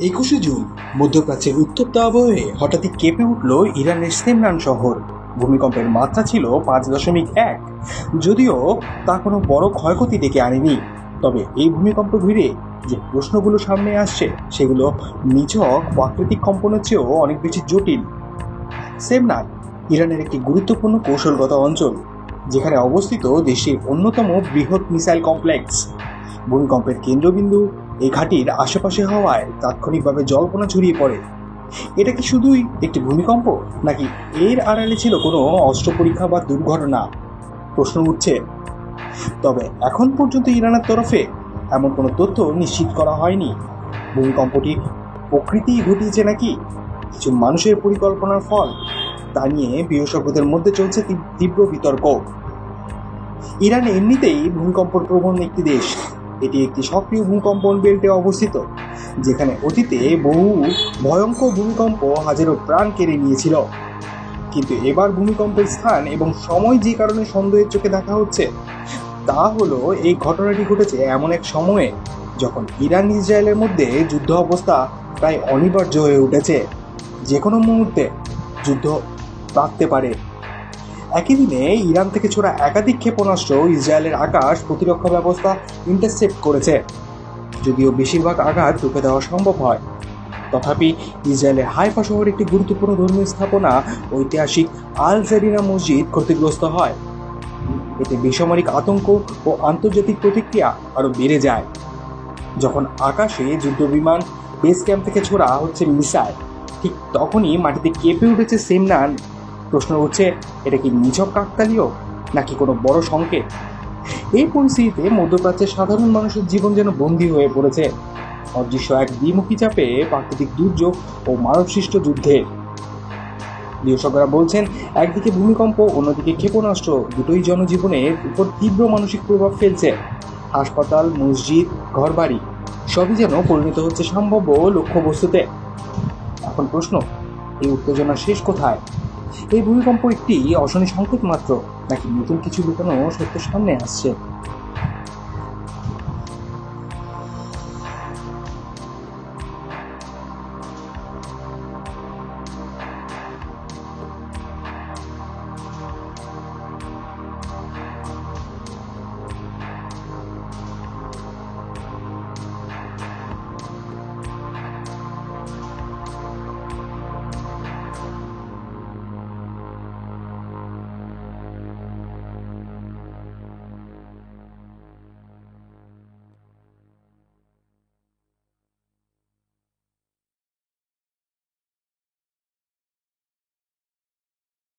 21 June মধ্যপ্রাচ্যের উত্তপ্ত আবহে হঠাৎই কেঁপে উঠল ইরানের সেমনান শহর। ভূমিকম্পের মাত্রা ছিল 5.1। যদিও তা কোনো বড় ক্ষয়ক্ষতি ডেকে আনেনি, তবে এই ভূমিকম্প ঘিরে যে প্রশ্নগুলো সামনে আসছে সেগুলো নিছক প্রাকৃতিক কম্পনের চেয়েও অনেক বেশি জটিল। সেমনান ইরানের একটি গুরুত্বপূর্ণ কৌশলগত অঞ্চল, যেখানে অবস্থিত দেশের অন্যতম বৃহৎ মিসাইল কমপ্লেক্স। ভূমিকম্পের কেন্দ্রবিন্দু এই ঘাঁটির আশেপাশে হওয়ায় তাৎক্ষণিকভাবে জল্পনা ছড়িয়ে পড়ে। এটা কি শুধুই একটি ভূমিকম্প, নাকি এর আড়ালে ছিল কোনো অস্ত্র পরীক্ষা বা দুর্ঘটনা? প্রশ্ন উঠছে। তবে এখন পর্যন্ত ইরানের তরফে এমন কোনো তথ্য নিশ্চিত করা হয়নি। ভূমিকম্পটি প্রকৃতিই ঘটিয়েছে নাকি কিছু মানুষের পরিকল্পনার ফল, তা নিয়ে বিশেষজ্ঞদের মধ্যে চলছে তীব্র বিতর্ক। ইরান এমনিতেই ভূমিকম্প প্রবণ একটি দেশ। এটি একটি সক্রিয় ভূকম্পন বেল্টে অবস্থিত, যেখানে অতীতে বহু ভয়ঙ্কর ভূমিকম্প হাজারো প্রাণ কেড়ে নিয়েছিল। কিন্তু এবার ভূমিকম্পের স্থান এবং সময় যে কারণে সন্দেহের চোখে দেখা হচ্ছে, তা হলো এই ঘটনাটি ঘটেছে এমন এক সময়ে যখন ইরান ইসরায়েলের মধ্যে যুদ্ধ অবস্থা প্রায় অনিবার্য হয়ে উঠেছে। যে কোনো মুহূর্তে যুদ্ধ বাঁধতে পারে। একই দিনে ইরান থেকে ছোড়া একাধিক ক্ষেপণাস্ত্র ইসরায়েলের আকাশ প্রতিরক্ষা ব্যবস্থা ইন্টারসেপ্ট করেছে। যদিও বেশিরভাগ আঘাত রুখে দেওয়া সম্ভব হয়, তথাপি ইসরায়েলের হাইফা শহরে একটি গুরুত্বপূর্ণ ধর্মীয় স্থাপনা, ঐতিহাসিক আল জারিনা মসজিদ ক্ষতিগ্রস্ত হয়। এতে বেসামরিক আতঙ্ক ও আন্তর্জাতিক প্রতিক্রিয়া আরও বেড়ে যায়। যখন আকাশে যুদ্ধবিমান বেস ক্যাম্প থেকে ছোড়া হচ্ছে মিসাইল, ঠিক তখনই মাটিতে কেঁপে উঠেছে সেমনান। প্রশ্ন উঠছে, এটা কি নিছক কাকতালীয় নাকি কোনো বড় সংকেত? এই পরিস্থিতিতে মধ্যপ্রাচ্যের সাধারণ মানুষের জীবন যেন বন্দী হয়ে পড়েছে অদৃশ্য এক দ্বিমুখী চাপে, প্রাকৃতিক দুর্যোগ ও মানবসৃষ্ট যুদ্ধে। বিশেষজ্ঞরা বলছেন, একদিকে ভূমিকম্প, অন্যদিকে ক্ষেপণাস্ত্র, দুটোই জনজীবনের উপর তীব্র মানসিক প্রভাব ফেলছে। হাসপাতাল, মসজিদ, ঘরবাড়ি সবই যেন পরিণত হচ্ছে সম্ভাব্য লক্ষ্যবস্তুতে। এখন প্রশ্ন, এই উত্তেজনা শেষ কোথায়? এই ভূমিকম্প একটি অশনি সংকেত মাত্র, নাকি নতুন কিছু লুকানো সত্য সামনে আসছে?